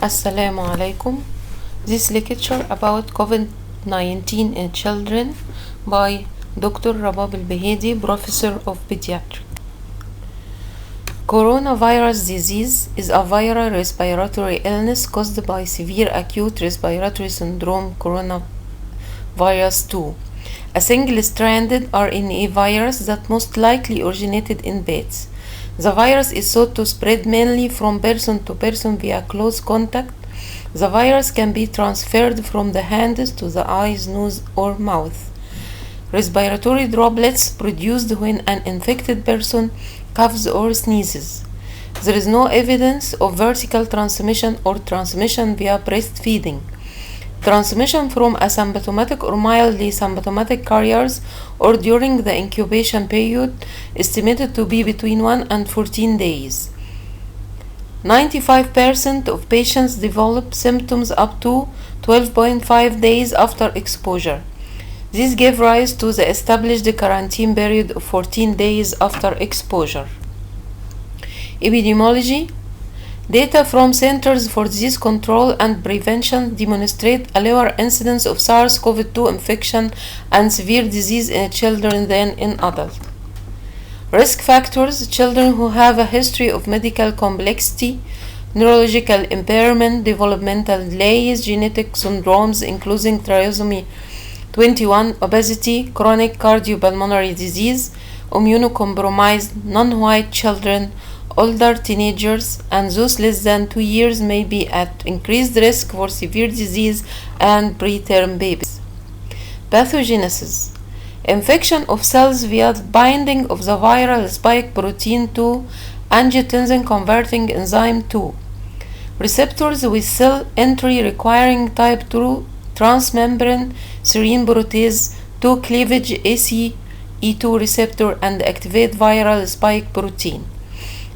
Assalamu alaikum. This lecture about COVID-19 in children by Dr. Rabab al-Bahidi, Professor of Pediatrics. Coronavirus disease is a viral respiratory illness caused by severe acute respiratory syndrome coronavirus 2, a single-stranded RNA virus that most likely originated in bats. The virus is thought to spread mainly from person to person via close contact. The virus can be transferred from the hands to the eyes, nose, or mouth. Respiratory droplets produced when an infected person coughs or sneezes. There is no evidence of vertical transmission or transmission via breastfeeding. Transmission from asymptomatic or mildly symptomatic carriers or during the incubation period estimated to be between 1 and 14 days. 95% of patients develop symptoms up to 12.5 days after exposure. This gave rise to the established quarantine period of 14 days after exposure. Epidemiology. Data from Centers for Disease Control and Prevention demonstrate a lower incidence of SARS-CoV-2 infection and severe disease in children than in adults. Risk factors: children who have a history of medical complexity, neurological impairment, developmental delays, genetic syndromes including trisomy 21, obesity, chronic cardiopulmonary disease, immunocompromised, non-white children, older teenagers, and those less than 2 years may be at increased risk for severe disease, and preterm babies. Pathogenesis: infection of cells via binding of the viral spike protein 2 angiotensin converting enzyme 2. Receptors with cell entry requiring type 2 transmembrane serine protease 2 cleavage ACE2 receptor and activate viral spike protein.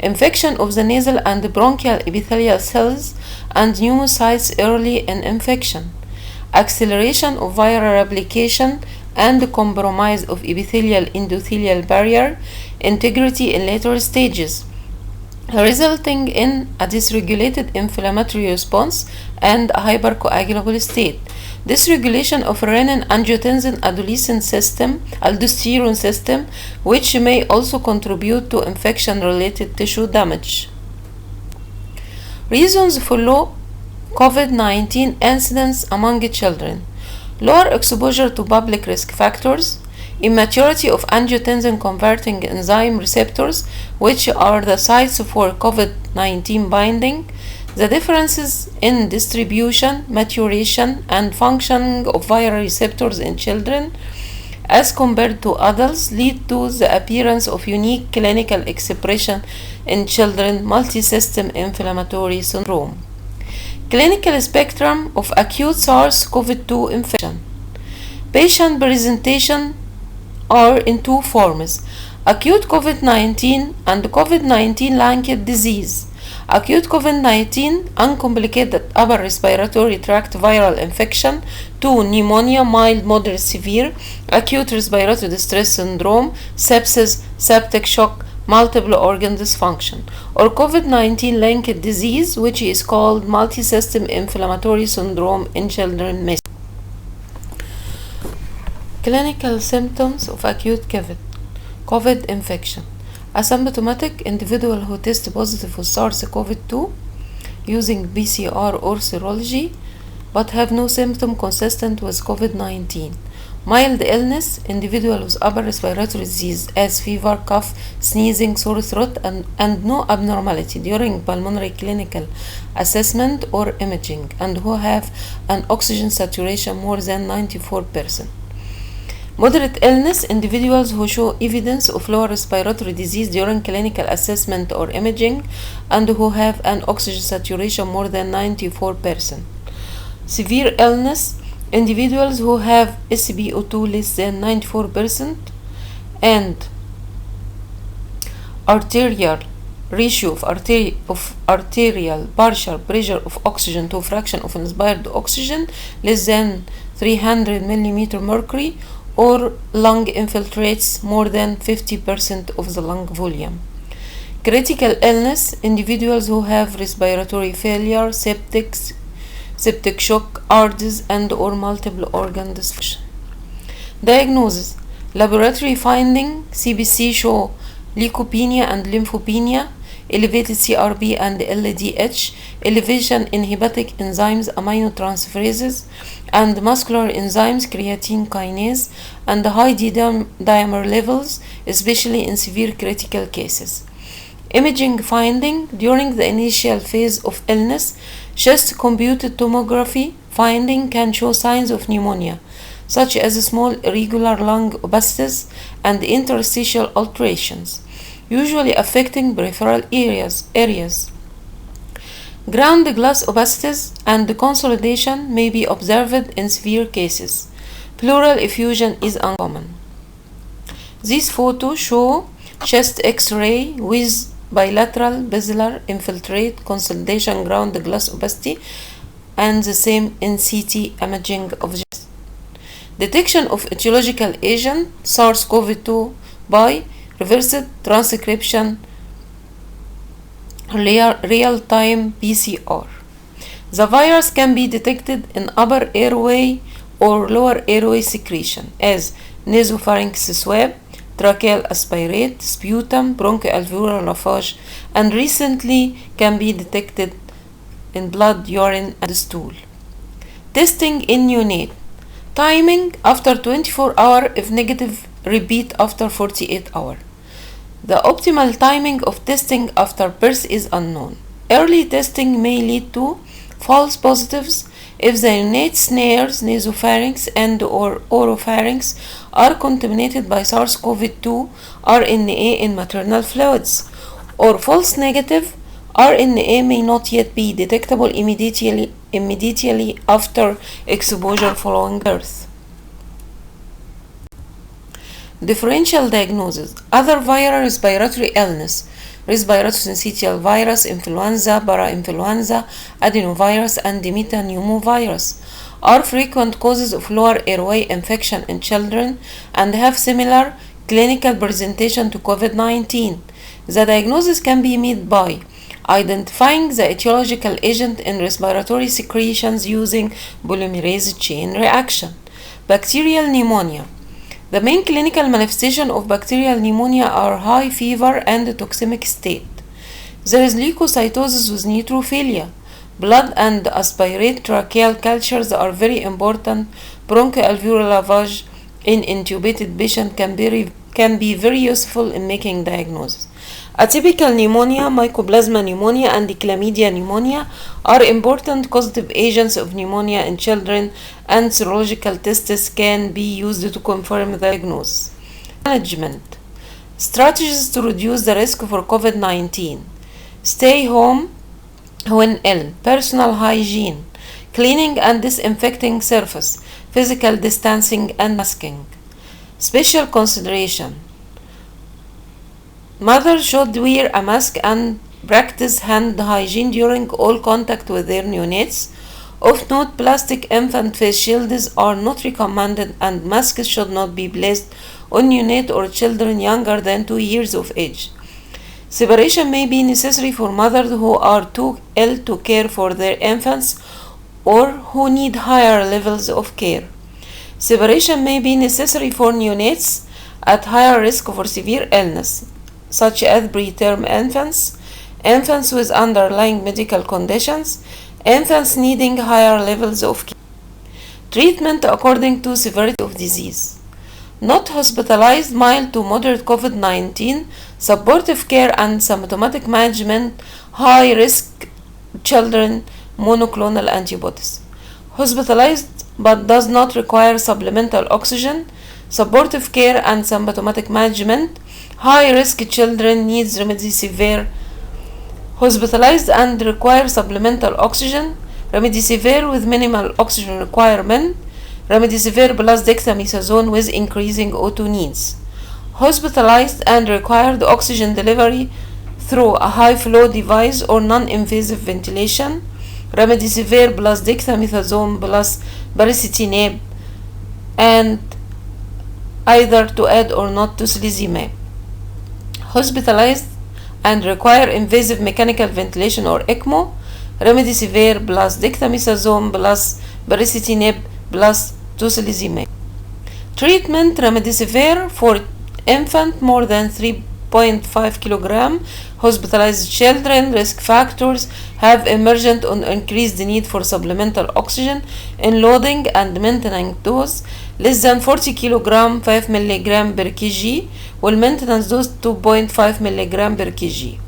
Infection of the nasal and bronchial epithelial cells and pneumocytes early in infection. Acceleration of viral replication and compromise of epithelial endothelial barrier integrity in later stages, resulting in a dysregulated inflammatory response and a hypercoagulable state. Dysregulation of renin-angiotensin aldosterone system, which may also contribute to infection-related tissue damage. Reasons for low COVID-19 incidence among children: lower exposure to public risk factors, immaturity of angiotensin converting enzyme receptors, which are the sites for COVID-19 binding. The differences in distribution, maturation, and functioning of viral receptors in children as compared to adults lead to the appearance of unique clinical expression in children multisystem inflammatory syndrome. Clinical spectrum of acute SARS-CoV-2 infection. Patient presentation are in two forms: acute COVID-19 and COVID-19 linked disease. Acute COVID-19 uncomplicated upper respiratory tract viral infection. 2. Pneumonia, mild, moderate, severe. Acute respiratory distress syndrome, sepsis, septic shock, multiple organ dysfunction. Or COVID-19 linked disease, which is called multisystem inflammatory syndrome in children. Clinical symptoms of acute COVID infection. Asymptomatic individual who test positive for SARS-CoV-2 using PCR or serology but have no symptom consistent with COVID-19. Mild illness, individual with upper respiratory disease as fever, cough, sneezing, sore throat, and no abnormality during pulmonary clinical assessment or imaging, and who have an oxygen saturation more than 94%. Moderate illness, individuals who show evidence of lower respiratory disease during clinical assessment or imaging and who have an oxygen saturation more than 94%. Severe illness, individuals who have SpO2 less than 94% and arterial ratio of arterial partial pressure of oxygen to fraction of inspired oxygen less than 300 mm mercury, or lung infiltrates more than 50% of the lung volume. Critical illness, individuals who have respiratory failure, septic shock, ARDS, and or multiple organ dysfunction. Diagnosis: laboratory finding CBC show leukopenia and lymphopenia, elevated CRP and LDH, elevation in hepatic enzymes aminotransferases and muscular enzymes creatine kinase, and high D-dimer levels, especially in severe critical cases. Imaging finding: during the initial phase of illness, chest computed tomography finding can show signs of pneumonia, such as small irregular lung opacities and interstitial alterations, usually affecting peripheral areas. Ground glass opacities and consolidation may be observed in severe cases. Pleural effusion is uncommon. These photos show chest X-ray with bilateral basilar infiltrate, consolidation, ground glass opacity, and the same in CT imaging of the chest. Detection of etiological agent SARS-CoV-2 by reversed transcription real-time PCR. The virus can be detected in upper airway or lower airway secretion as nasopharynx swab, tracheal aspirate, sputum, bronchoalveolar lavage, and recently can be detected in blood, urine, and stool. Testing in neonate. Timing: after 24 hours, if negative, repeat after 48 hours. The optimal timing of testing after birth is unknown. Early testing may lead to false positives if the neonate snares, nasopharynx, and or oropharynx are contaminated by SARS-CoV-2 RNA in maternal fluids, or false negative. RNA may not yet be detectable immediately after exposure following birth. Differential diagnosis: other viral respiratory illness, respiratory syncytial virus, influenza, parainfluenza, adenovirus, and metapneumovirus are frequent causes of lower airway infection in children and have similar clinical presentation to COVID-19. The diagnosis can be made by identifying the etiological agent in respiratory secretions using polymerase chain reaction. Bacterial pneumonia. The main clinical manifestation of bacterial pneumonia are high fever and toxemic state. There is leukocytosis with neutrophilia. Blood and aspirate tracheal cultures are very important. Bronchoalveolar lavage in intubated patient can be very useful in making diagnosis. Atypical pneumonia, mycoplasma pneumonia, and chlamydia pneumonia are important causative agents of pneumonia in children, and serological tests can be used to confirm the diagnosis. Management strategies to reduce the risk for COVID-19: stay home when ill, personal hygiene, cleaning and disinfecting surface, physical distancing and masking. Special consideration: mothers should wear a mask and practice hand hygiene during all contact with their neonates. Of note, plastic infant face shields are not recommended, and masks should not be placed on neonate or children younger than 2 years of age. Separation may be necessary for mothers who are too ill to care for their infants or who need higher levels of care. Separation may be necessary for neonates at higher risk for severe illness, such as preterm infants, infants with underlying medical conditions, infants needing higher levels of care. Treatment according to severity of disease: not hospitalized, mild to moderate COVID-19, supportive care and symptomatic management, high risk children, monoclonal antibodies. Hospitalized but does not require supplemental oxygen, supportive care and symptomatic management, high risk children needs remdesivir. Hospitalized and require supplemental oxygen, remdesivir with minimal oxygen requirement, remdesivir plus dexamethasone with increasing O2 needs. Hospitalized and required oxygen delivery through a high flow device or non-invasive ventilation, remdesivir plus dexamethasone plus baricitinib, and either to add or not tocilizumab. Hospitalized and require invasive mechanical ventilation or ECMO, remdesivir plus dexamethasone plus baricitinib plus tocilizumab. Treatment: remdesivir for infant more than 3.5 kilogram, hospitalized children. Risk factors: have emergent or increased need for supplemental oxygen in loading and maintenance dose. Less than 40 kilogram 5 milligram per kg, while maintenance dose 2.5 milligram per kg.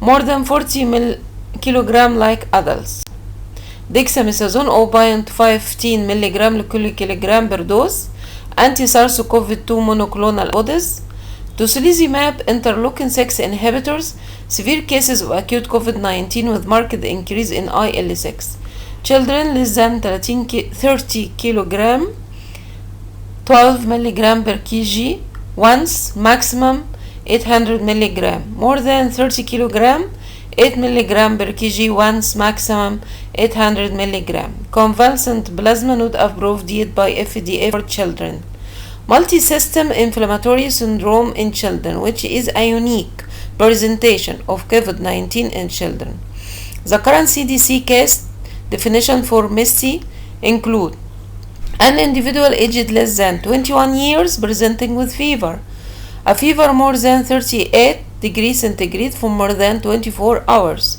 More than 40 kilogram like adults. Dexamethasone 0.15 milligram per kilogram per dose. Anti-SARS-CoV-2 monoclonal antibodies. Tocilizumab interleukin 6 inhibitors. Severe cases of acute COVID-19 with marked increase in IL-6. Children less than 30 kilogram 12 milligram per kg once, maximum 800 milligram. More than 30 kilogram 8 milligram per kg once, maximum 800 milligram. Convalescent plasma not approved yet by FDA for children. Multisystem inflammatory syndrome in children, which is a unique presentation of COVID-19 in children. The current CDC case definition for MIS-C include an individual aged less than 21 years presenting with fever, a fever more than 38 degrees centigrade for more than 24 hours,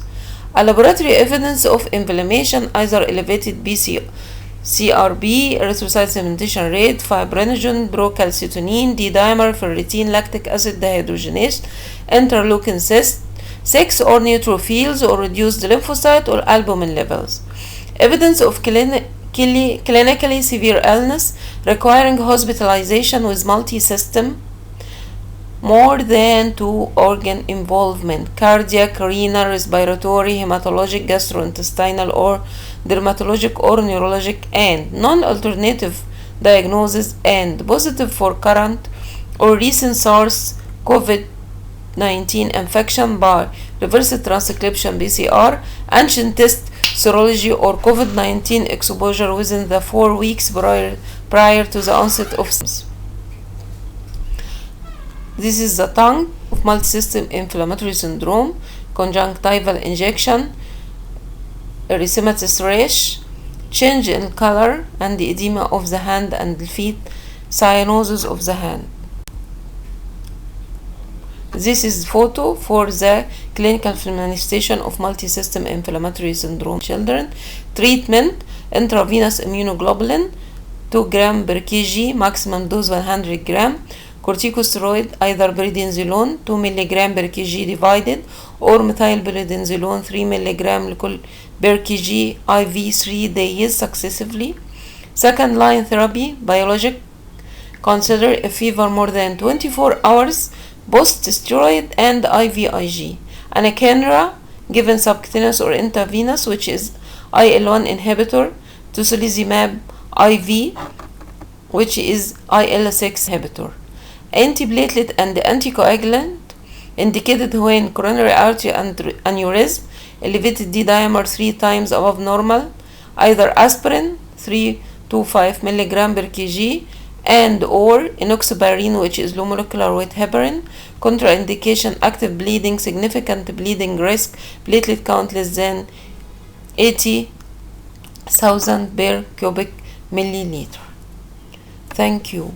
a laboratory evidence of inflammation, either elevated CRP, erythrocyte sedimentation rate, fibrinogen, procalcitonin, D-dimer, ferritin, lactic acid dehydrogenase, interleukin 6 or neutrophils or reduced lymphocyte or albumin levels. Evidence of clinically severe illness requiring hospitalization with multi-system, more than 2 organ involvement: cardiac, renal, respiratory, hematologic, gastrointestinal, or dermatologic or neurologic, and non-alternative diagnosis and positive for current or recent SARS-CoV-19 infection by reverse transcription PCR, antigen test, serology, or COVID-19 exposure within the 4 weeks prior to the onset of symptoms. This is the tongue of multisystem inflammatory syndrome: conjunctival injection, erythematous rash, change in color and edema of the hand and the feet, cyanosis of the hand. This is photo for the clinical manifestation of multisystem inflammatory syndrome children. Treatment: intravenous immunoglobulin 2 gram per kg, maximum dose 100 gram. Corticosteroid, either prednisolone 2 mg per kg divided or methylprednisolone 3 mg per kg IV 3 days successively. Second line therapy: biologic. Consider a fever more than 24 hours, post-steroid and IVIG. Anakinra given subcutaneous or intravenous, which is IL-1 inhibitor. Tocilizumab IV, which is IL-6 inhibitor. Antiplatelet and anticoagulant indicated when coronary artery aneurysm, elevated D-dimer 3 times above normal, either aspirin 3 to 5 mg per kg and or enoxaparin, which is low molecular weight heparin. Contraindication: active bleeding, significant bleeding risk, platelet count less than 80,000 per cubic milliliter. Thank you.